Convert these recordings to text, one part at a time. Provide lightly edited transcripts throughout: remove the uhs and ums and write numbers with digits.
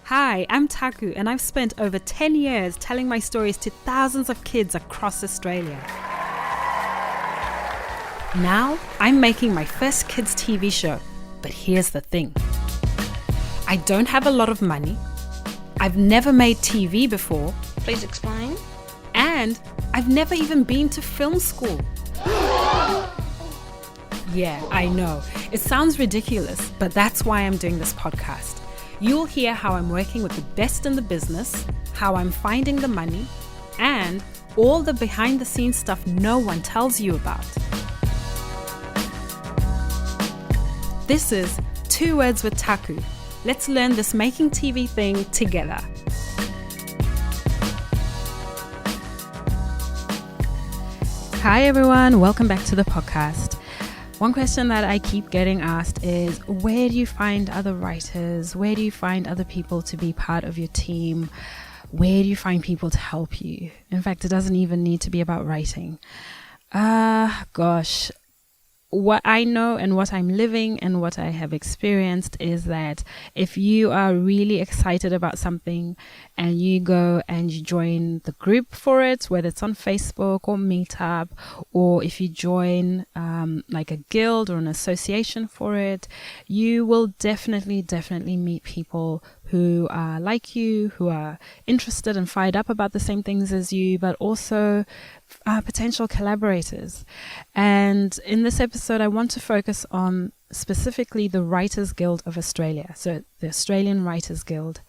Hi, I'm Taku, and I've spent over 10 years telling my stories to thousands of kids across Australia. Now, I'm making my first kids' TV show, but here's the thing. I don't have a lot of money, I've never made TV before. Please explain. And I've never even been to film school. Yeah, I know. It sounds ridiculous, but that's why I'm doing this podcast. You'll hear how I'm working with the best in the business, how I'm finding the money, and all the behind-the-scenes stuff no one tells you about. This is 2 Words with Taku. Let's learn this making TV thing together. Hi everyone, welcome back to the podcast. One question that I keep getting asked is, where do you find other writers? Where do you find other people to be part of your team? Where do you find people to help you? In fact, it doesn't even need to be about writing. What I know and what I'm living and what I have experienced is that if you are really excited about something and you go and you join the group for it, whether it's on Facebook or Meetup, or if you join like a guild or an association for it, you will definitely meet people who are like you, who are interested and fired up about the same things as you, but also potential collaborators. And in this episode, I want to focus on specifically the Writers Guild of Australia, so the Australian Writers Guild.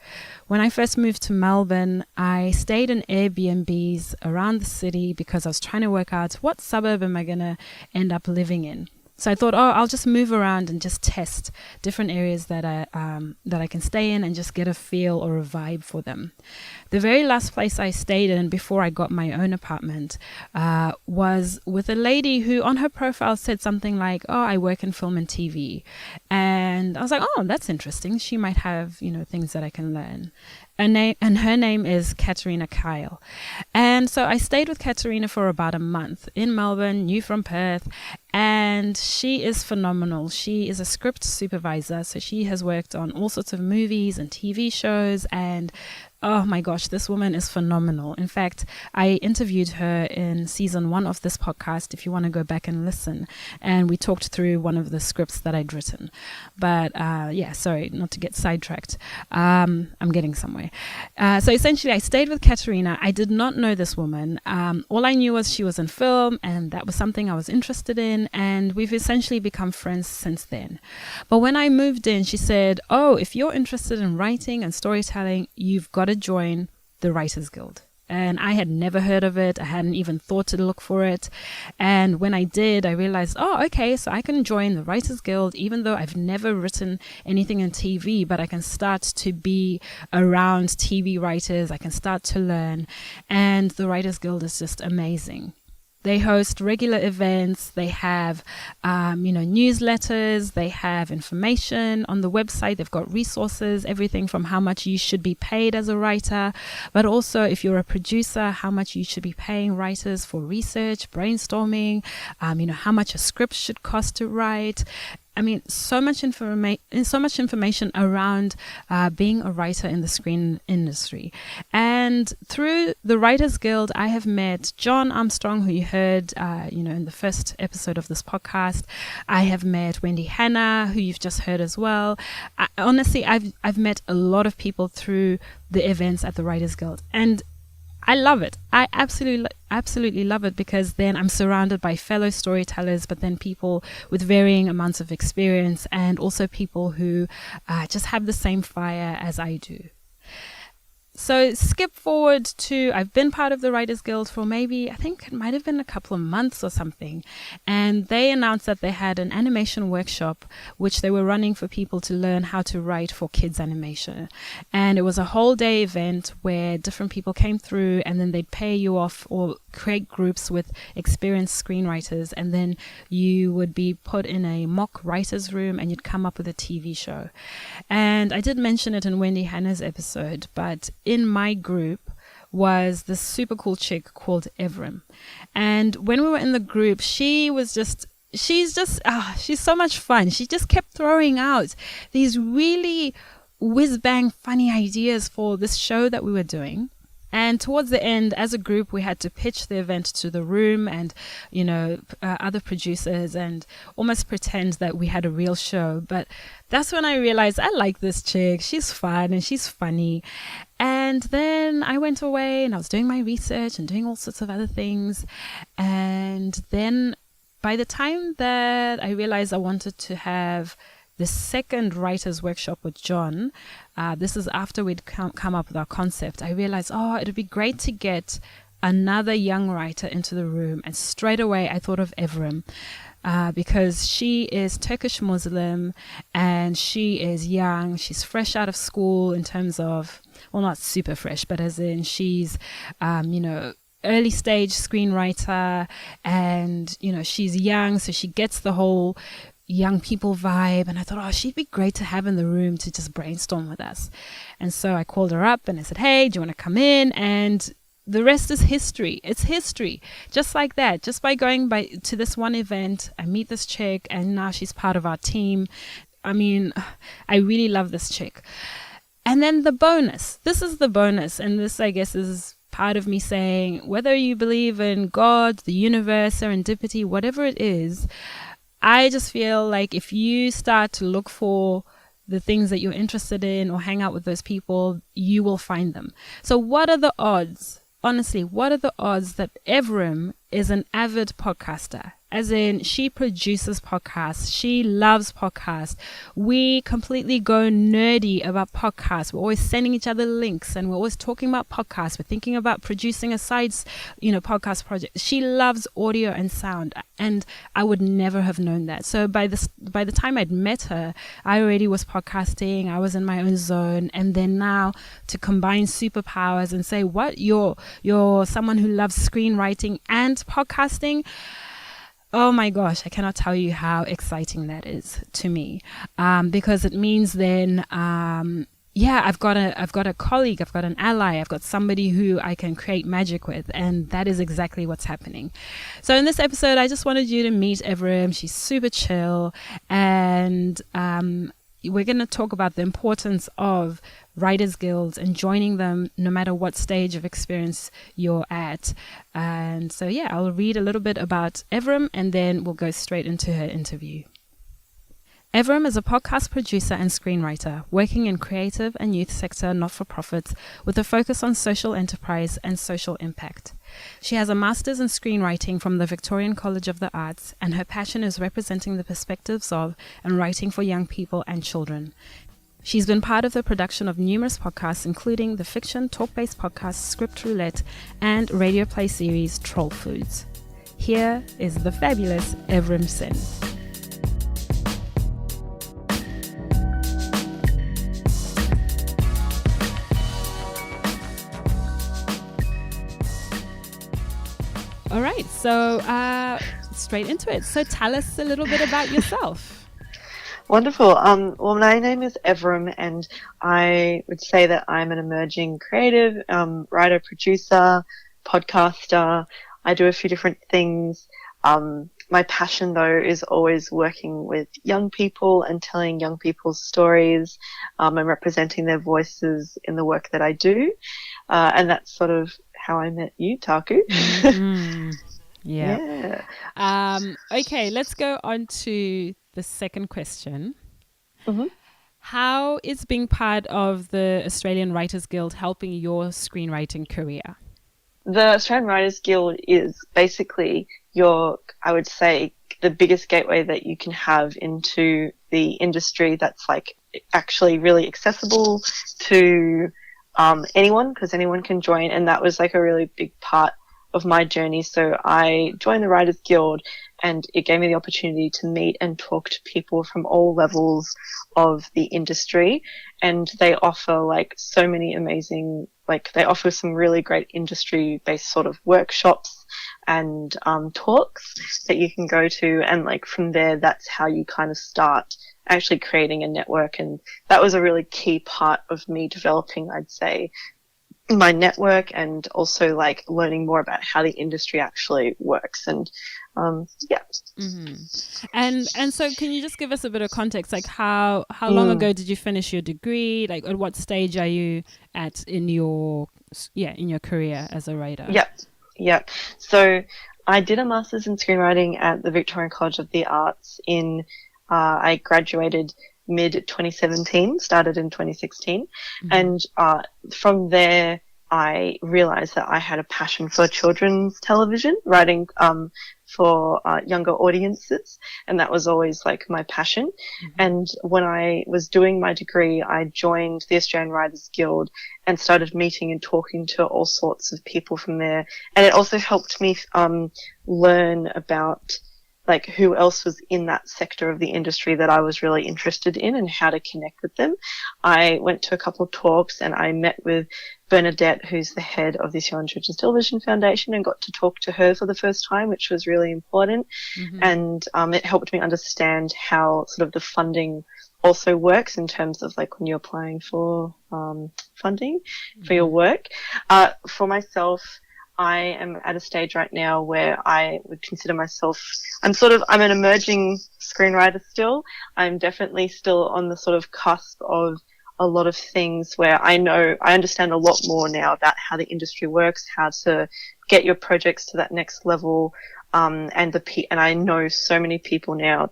When I first moved to Melbourne, I stayed in Airbnbs around the city because I was trying to work out what suburb am I going to end up living in. So I thought, I'll just move around and just test different areas that I can stay in and just get a feel or a vibe for them. The very last place I stayed in before I got my own apartment was with a lady who on her profile said something like, I work in film and TV. And I was like, that's interesting. She might have, things that I can learn. And her name is Katerina Kyle. And so I stayed with Katerina for about a month in Melbourne, new from Perth, and she is phenomenal. She is a script supervisor, so she has worked on all sorts of movies and TV shows, and oh my gosh, this woman is phenomenal. In fact, I interviewed her in season 1 of this podcast, if you want to go back and listen. And we talked through one of the scripts that I'd written. But sorry, not to get sidetracked. I'm getting somewhere. So essentially, I stayed with Katerina. I did not know this woman. All I knew was she was in film, and that was something I was interested in. And we've essentially become friends since then. But when I moved in, she said, if you're interested in writing and storytelling, you've got to join the Writers Guild. And I had never heard of it. I hadn't even thought to look for it. And when I did, I realized, okay, so I can join the Writers Guild, even though I've never written anything in TV, but I can start to be around TV writers. I can start to learn. And the Writers Guild is just amazing. They host regular events, they have, newsletters, they have information on the website, they've got resources, everything from how much you should be paid as a writer, but also if you're a producer, how much you should be paying writers for research, brainstorming, how much a script should cost to write. I mean, so much information around being a writer in the screen industry. And through the Writers Guild, I have met John Armstrong, who you heard, in the first episode of this podcast. I have met Wendy Hanna, who you've just heard as well. Honestly, I've met a lot of people through the events at the Writers Guild, and I love it. I absolutely love it, because then I'm surrounded by fellow storytellers, but then people with varying amounts of experience, and also people who just have the same fire as I do. So skip forward to, I've been part of the Writers Guild for maybe, I think it might have been a couple of months or something. And they announced that they had an animation workshop, which they were running for people to learn how to write for kids animation. And it was a whole day event where different people came through, and then they'd pay you off or create groups with experienced screenwriters. And then you would be put in a mock writer's room and you'd come up with a TV show. And I did mention it in Wendy Hanna's episode, but in my group was this super cool chick called Evrim. And when we were in the group, she's so much fun. She just kept throwing out these really whiz bang funny ideas for this show that we were doing. And towards the end, as a group, we had to pitch the event to the room and, other producers, and almost pretend that we had a real show. But that's when I realized I like this chick. She's fun and she's funny. And then I went away and I was doing my research and doing all sorts of other things. And then by the time that I realized I wanted to have the second writer's workshop with John, this is after we'd come up with our concept, I realized, it'd be great to get another young writer into the room. And straight away I thought of Evrim, because she is Turkish Muslim and she is young. She's fresh out of school in terms of, well, not super fresh, but as in she's, early stage screenwriter, and, she's young. So she gets the whole young people vibe, and I thought, she'd be great to have in the room to just brainstorm with us. And so I called her up and I said, hey, do you want to come in? And the rest is history. It's history. Just like that. Just by going to this one event, I meet this chick and now she's part of our team. I mean, I really love this chick. And then the bonus. This is the bonus. And this, I guess, is part of me saying, whether you believe in God, the universe, serendipity, whatever it is, I just feel like if you start to look for the things that you're interested in or hang out with those people, you will find them. So what are the odds? Honestly, what are the odds that Evrim is an avid podcaster? As in, she produces podcasts. She loves podcasts. We completely go nerdy about podcasts. We're always sending each other links and we're always talking about podcasts. We're thinking about producing a side, podcast project. She loves audio and sound, and I would never have known that. So by the time I'd met her, I already was podcasting. I was in my own zone. And then now to combine superpowers and say, what, you're someone who loves screenwriting and podcasting. Oh my gosh, I cannot tell you how exciting that is to me, because it means then, I've got a colleague, I've got an ally, I've got somebody who I can create magic with, and that is exactly what's happening. So in this episode, I just wanted you to meet Evrim. She's super chill, and we're going to talk about the importance of writers' guilds and joining them no matter what stage of experience you're at. And so, I'll read a little bit about Evrim and then we'll go straight into her interview. Evrim is a podcast producer and screenwriter working in creative and youth sector not-for-profits with a focus on social enterprise and social impact. She has a master's in screenwriting from the Victorian College of the Arts, and her passion is representing the perspectives of and writing for young people and children. She's been part of the production of numerous podcasts, including the fiction talk-based podcast Script Roulette and radio play series Troll Foods. Here is the fabulous Evrim Şen. All right, so straight into it. So tell us a little bit about yourself. Wonderful. Well, my name is Evrim, and I would say that I'm an emerging creative, writer, producer, podcaster. I do a few different things. My passion, though, is always working with young people and telling young people's stories and representing their voices in the work that I do. And that's sort of how I met you, Taku. Mm-hmm. Yeah. Okay, let's go on to the second question. Mm-hmm. How is being part of the Australian Writers Guild helping your screenwriting career? The Australian Writers Guild is basically I would say, the biggest gateway that you can have into the industry that's like actually really accessible to anyone, because anyone can join. And that was like a really big part of my journey. So I joined the Writers Guild, and it gave me the opportunity to meet and talk to people from all levels of the industry. And they offer like so many amazing, they offer some really great industry-based sort of workshops and talks that you can go to. And like from there, that's how you kind of start actually creating a network. And that was a really key part of me developing, I'd say, my network, and also like learning more about how the industry actually works. And yeah. And so can you just give us a bit of context, like how long ago did you finish your degree? Like at what stage are you at in your career as a writer? Yep. So I did a master's in screenwriting at the Victorian College of the Arts I graduated mid 2017, started in 2016. And from there, I realized that I had a passion for children's television, writing for younger audiences, and that was always like my passion. And when I was doing my degree, I joined the Australian Writers Guild and started meeting and talking to all sorts of people from there. And it also helped me learn about like who else was in that sector of the industry that I was really interested in and how to connect with them. I went to a couple of talks and I met with Bernadette, who's the head of the Australian Children's Television Foundation, and got to talk to her for the first time, which was really important. And it helped me understand how sort of the funding also works in terms of like when you're applying for funding for your work. For myself, I am at a stage right now where I would consider myself, I'm an emerging screenwriter still. I'm definitely still on the sort of cusp of a lot of things where I understand a lot more now about how the industry works, how to get your projects to that next level. And I know so many people now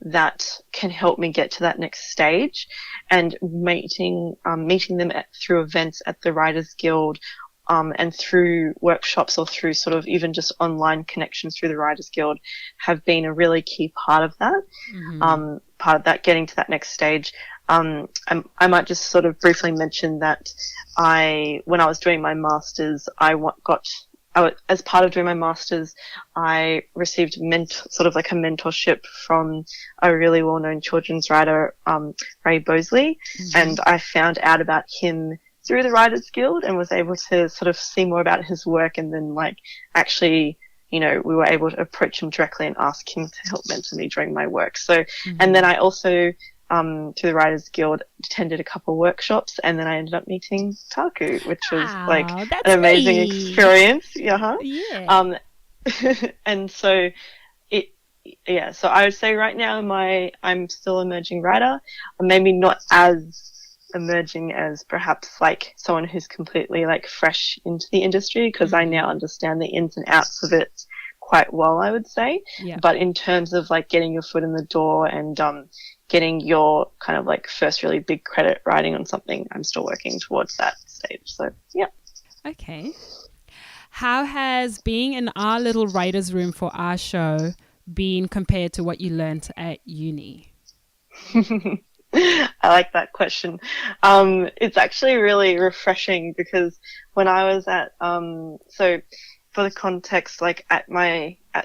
that can help me get to that next stage, and meeting them through events at the Writers Guild, and through workshops or through sort of even just online connections through the Writers Guild have been a really key part of that. Part of that getting to that next stage. I might just sort of briefly mention that when I was doing my masters, as part of doing my masters, I received sort of like a mentorship from a really well-known children's writer, Ray Bosley, and I found out about him through the Writers Guild and was able to sort of see more about his work, and then like actually, we were able to approach him directly and ask him to help mentor me during my work. So, and then I also through the Writers Guild attended a couple of workshops, and then I ended up meeting Taku, which was like an amazing experience. And so so I would say right now I'm still emerging writer. Maybe not as emerging as perhaps like someone who's completely like fresh into the industry, because I now understand the ins and outs of it quite well, I would say. But in terms of like getting your foot in the door and getting your kind of like first really big credit writing on something, I'm still working towards that stage. So yeah. Okay. How has being in our little writer's room for our show been compared to what you learned at uni? I like that question. It's actually really refreshing, because when I was at so for the context, like at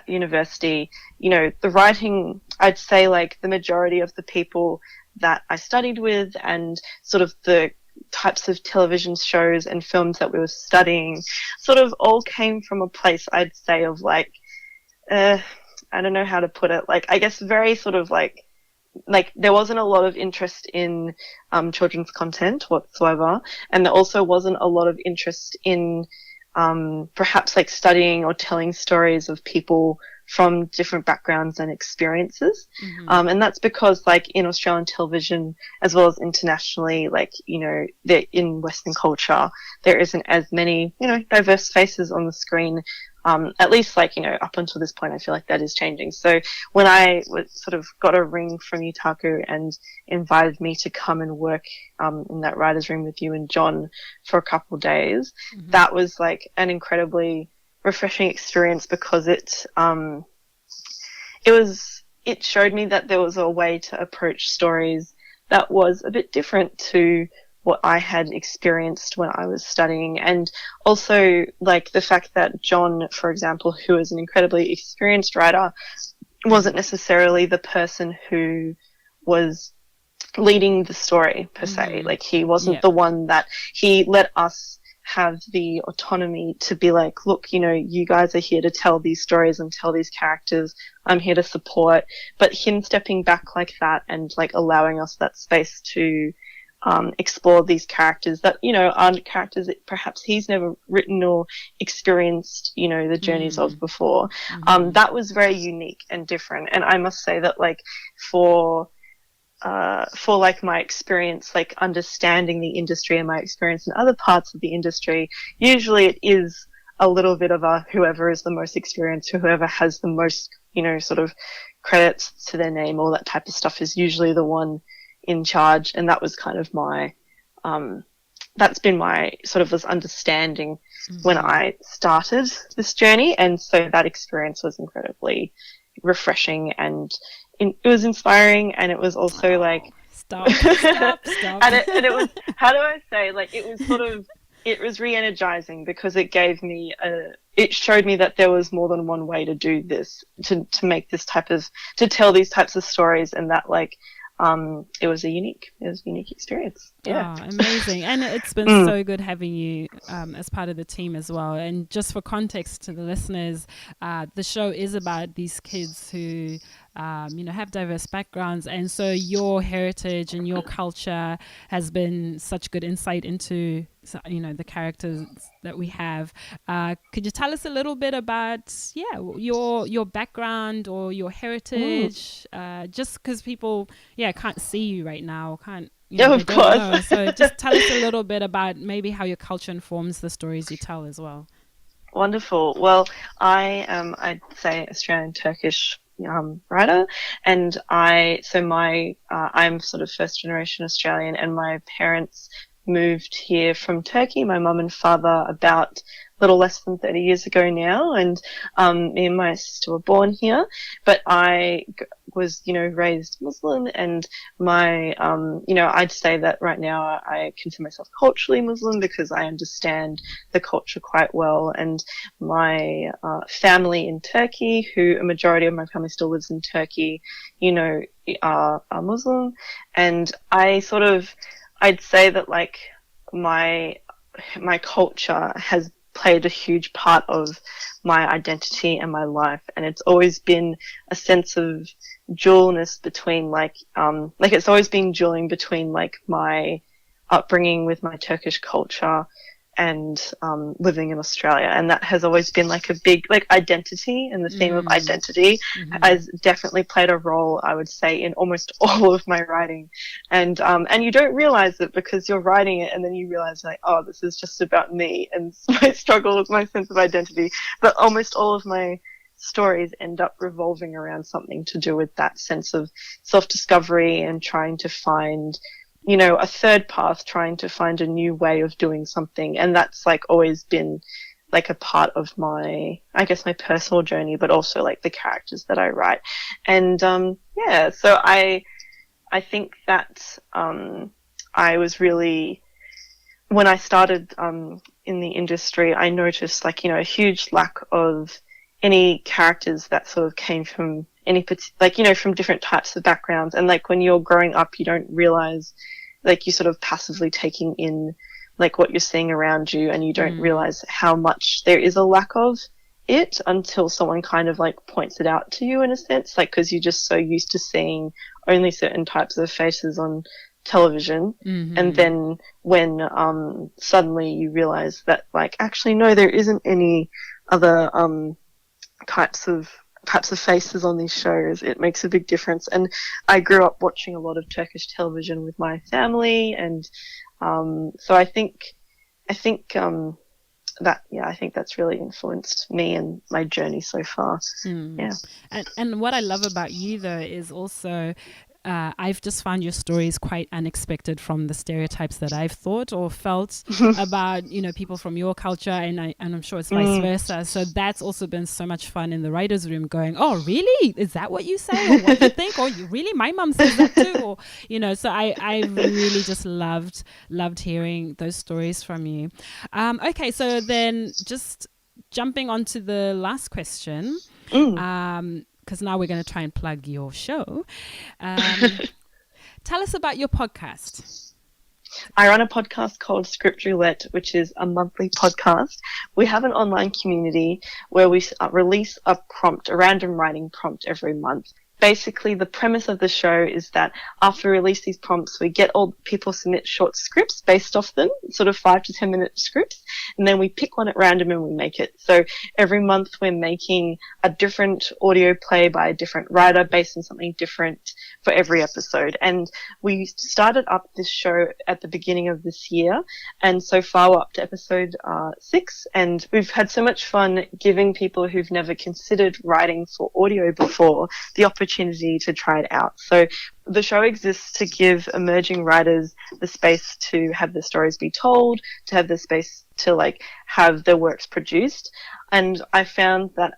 university, the writing, I'd say like the majority of the people that I studied with and sort of the types of television shows and films that we were studying sort of all came from a place, I'd say, of like, I don't know how to put it, like I guess very sort of like there wasn't a lot of interest in children's content whatsoever, and there also wasn't a lot of interest in perhaps like studying or telling stories of people from different backgrounds and experiences. And that's because like in Australian television as well as internationally, like, in Western culture, there isn't as many, diverse faces on the screen. At least like, up until this point, I feel like that is changing. So when I sort of got a ring from Utaku and invited me to come and work in that writer's room with you and John for a couple of days, that was like an incredibly refreshing experience, because it showed me that there was a way to approach stories that was a bit different to what I had experienced when I was studying. And also like the fact that John, for example, who is an incredibly experienced writer, wasn't necessarily the person who was leading the story per se. Like he wasn't the one that he let us have the autonomy to be like, look, you guys are here to tell these stories and tell these characters. I'm here to support. But him stepping back like that and like allowing us that space to explore these characters that, aren't characters that perhaps he's never written or experienced, the journeys of before. That was very unique and different. And I must say that, like, for like my experience, like understanding the industry and my experience in other parts of the industry, usually it is a little bit of a whoever is the most experienced, whoever has the most, sort of credits to their name, all that type of stuff is usually the one in charge. And that was kind of my, that's been my sort of this understanding when I started this journey. And so that experience was incredibly refreshing, and it was inspiring, and it was also like stop and it was, how do I say, like, it was sort of, it was re-energizing because it gave me it showed me that there was more than one way to do this, to make this type of, to tell these types of stories, and that, like, it was a unique experience. Yeah. Oh, amazing. And it's been so good having you as part of the team as well. And just for context to the listeners, the show is about these kids who have diverse backgrounds, and so your heritage and your culture has been such good insight into the characters that we have. Could you tell us a little bit about your background or your heritage, just because people can't see you right now, can't of course. So just tell us a little bit about maybe how your culture informs the stories you tell as well. Wonderful. Well, I am, I'd say, Australian Turkish writer, and I'm sort of first generation Australian, and my parents moved here from Turkey, my mum and father, about a little less than 30 years ago now, and me and my sister were born here, but I was, raised Muslim, and my, I'd say that right now I consider myself culturally Muslim because I understand the culture quite well, and my family in Turkey, who a majority of my family still lives in Turkey, are Muslim, and I'd say that, like, my culture has played a huge part of my identity and my life, and it's always been a sense of dualness between, like it's always been dueling between, like, my upbringing with my Turkish culture and living in Australia, and that has always been, like, a big, like, identity, and the theme of identity has definitely played a role, I would say, in almost all of my writing, and you don't realize it because you're writing it, and then you realize, like, oh, this is just about me and my struggle with my sense of identity, but almost all of my stories end up revolving around something to do with that sense of self-discovery and trying to find a third path, trying to find a new way of doing something. And that's, like, always been, like, a part of my, I guess, my personal journey, but also, like, the characters that I write. And, so I think that, I was really, when I started, in the industry, I noticed, like, a huge lack of any characters that sort of came from from different types of backgrounds. And, like, when you're growing up, you don't realize, like, you're sort of passively taking in, like, what you're seeing around you, and you don't realize how much there is a lack of it until someone kind of, like, points it out to you, in a sense, like, because you're just so used to seeing only certain types of faces on television. And then when suddenly you realize that, like, actually, no, there isn't any other types of faces on these shows, it makes a big difference. And I grew up watching a lot of Turkish television with my family, and so I think that's really influenced me and my journey so far. And what I love about you, though, is also I've just found your stories quite unexpected from the stereotypes that I've thought or felt about, people from your culture, and I'm sure it's vice versa. So that's also been so much fun in the writer's room, going, oh, really? Is that what you say? Or what you think? Or really? My mum says that too. Or, so I really just loved hearing those stories from you. Okay, so then just jumping on to the last question. Because now we're going to try and plug your show. Tell us about your podcast. I run a podcast called Script Roulette, which is a monthly podcast. We have an online community where we release a random writing prompt every month. basically the premise of the show is that after we release these prompts, we get all people submit short scripts based off them, sort of 5 to 10 minute scripts, and then we pick one at random and we make it. So every month we're making a different audio play by a different writer based on something different for every episode. And we started up this show at the beginning of this year, and so far we're up to episode 6, and we've had so much fun giving people who've never considered writing for audio before the opportunity to try it out. So the show exists to give emerging writers the space to have their stories be told, to have the space to like have their works produced. And I found that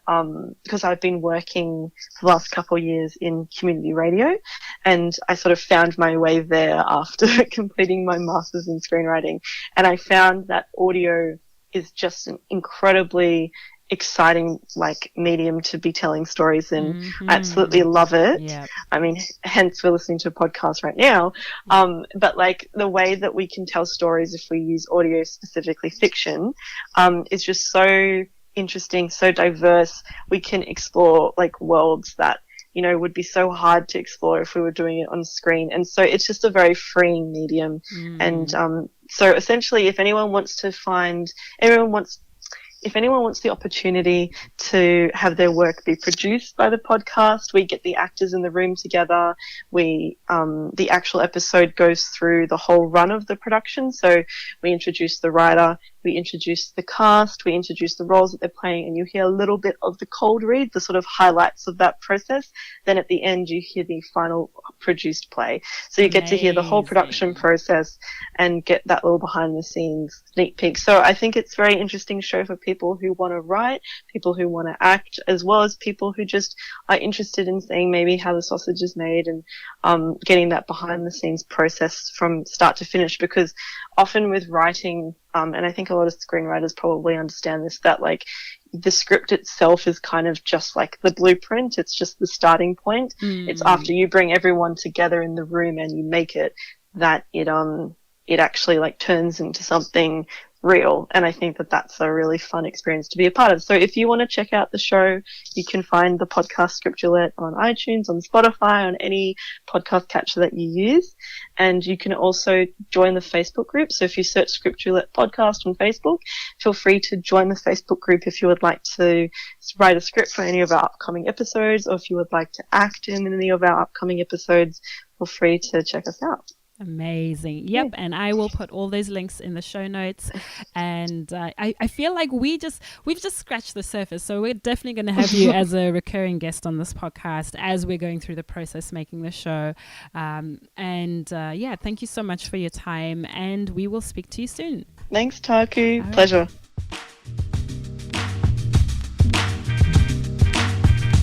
because I've been working for the last couple of years in community radio, and I sort of found my way there after completing my master's in screenwriting, and I found that audio is just an incredibly exciting like medium to be telling stories in. I absolutely love it. Yep. I mean, hence we're listening to a podcast right now. But like the way that we can tell stories if we use audio, specifically fiction, is just so interesting, so diverse. We can explore like worlds that, you know, would be so hard to explore if we were doing it on screen. And so it's just a very freeing medium. And so essentially if anyone wants the opportunity to have their work be produced by the podcast, we get the actors in the room together. The actual episode goes through the whole run of the production. So we introduce the writer, we introduce the cast, we introduce the roles that they're playing, and you hear a little bit of the cold read, the sort of highlights of that process. Then at the end, you hear the final produced play. So you get to hear the whole production process and get that little behind the scenes sneak peek. So I think it's a very interesting show for people who want to write, people who want to act, as well as people who just are interested in seeing maybe how the sausage is made and getting that behind the scenes process from start to finish. Because often with writing, and I think a lot of screenwriters probably understand this, that like the script itself is kind of just like the blueprint. It's just the starting point. It's after you bring everyone together in the room and you make it that it actually like turns into something real. And I think that that's a really fun experience to be a part of. So if you want to check out the show, you can find the podcast Script Roulette on iTunes, on Spotify, on any podcast catcher that you use. And you can also join the Facebook group. So if you search Script Roulette podcast on Facebook, feel free to join the Facebook group if you would like to write a script for any of our upcoming episodes, or if you would like to act in any of our upcoming episodes, feel free to check us out. Amazing. Yep. And I will put all those links in the show notes. And I feel like we've just scratched the surface. So we're definitely going to have you as a recurring guest on this podcast as we're going through the process making the show. Yeah, thank you so much for your time, and we will speak to you soon. Thanks, Taku. All Pleasure.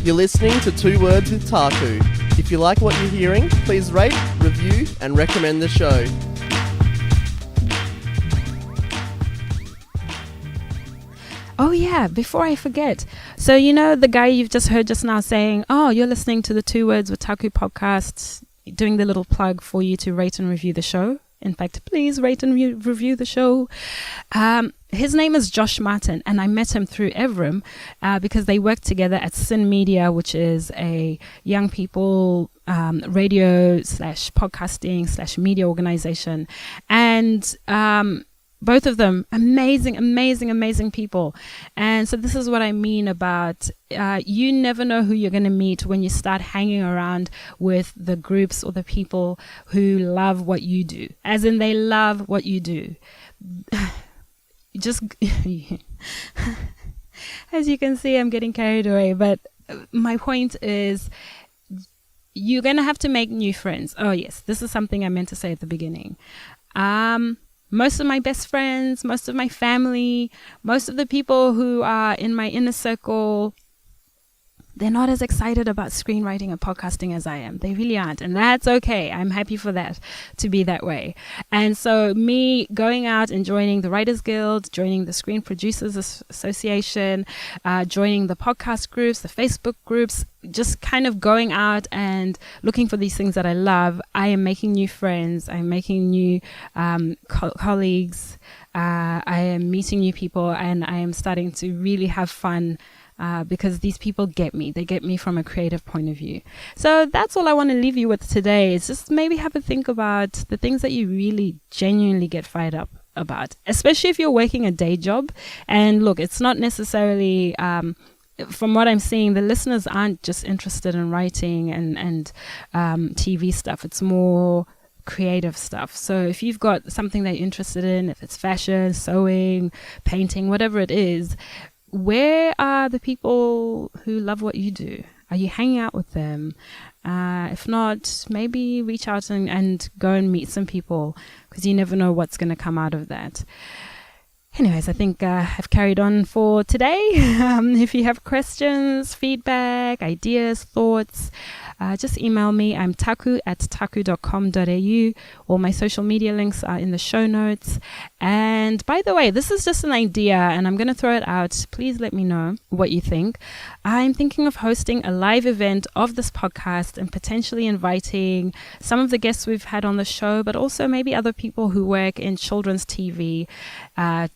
You're listening to 2 Words with Taku. If you like what you're hearing, please rate, review, and recommend the show. Oh yeah, before I forget. So you know the guy you've just heard just now saying, oh, you're listening to the 2 Words with Taku podcast, doing the little plug for you to rate and review the show. In fact, please rate and review the show. His name is Josh Martin, and I met him through Evrim because they work together at Sin Media, which is a young people radio / podcasting / media organization. And both of them, amazing people. And so this is what I mean about you never know who you're going to meet when you start hanging around with the groups or the people who love what you do, as in they love what you do. Just as you can see, I'm getting carried away, but my point is you're going to have to make new friends. Oh yes, this is something I meant to say at the beginning. Most of my best friends, most of my family, most of the people who are in my inner circle, they're not as excited about screenwriting and podcasting as I am. They really aren't. And that's okay. I'm happy for that, to be that way. And so me going out and joining the Writers Guild, joining the Screen Producers Association, joining the podcast groups, the Facebook groups, just kind of going out and looking for these things that I love, I am making new friends. I'm making new colleagues. I am meeting new people, and I am starting to really have fun because these people get me. They get me from a creative point of view. So that's all I want to leave you with today, is just maybe have a think about the things that you really genuinely get fired up about, especially if you're working a day job. And look, it's not necessarily from what I'm seeing, the listeners aren't just interested in writing and TV stuff. It's more creative stuff. So if you've got something that you're interested in, if it's fashion, sewing, painting, whatever it is, where are the people who love what you do? Are you hanging out with them? If not, maybe reach out and go and meet some people, because you never know what's going to come out of that. Anyways, I think I've carried on for today. If you have questions, feedback, ideas, thoughts, just email me. I'm taku@taku.com.au. All my social media links are in the show notes. And by the way, this is just an idea and I'm going to throw it out. Please let me know what you think. I'm thinking of hosting a live event of this podcast and potentially inviting some of the guests we've had on the show, but also maybe other people who work in children's TV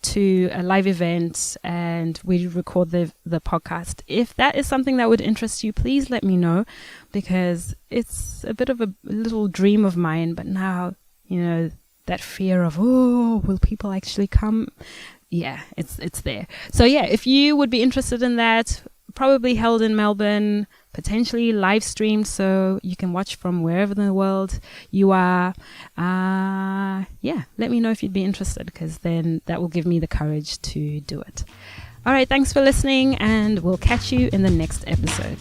to a live event, and we record the podcast. If that is something that would interest you, please let me know, because it's a bit of a little dream of mine, but now, that fear of, will people actually come? Yeah, it's there. So yeah, if you would be interested in that, probably held in Melbourne, potentially live streamed so you can watch from wherever in the world you are. Let me know if you'd be interested, because then that will give me the courage to do it. All right, thanks for listening, and we'll catch you in the next episode.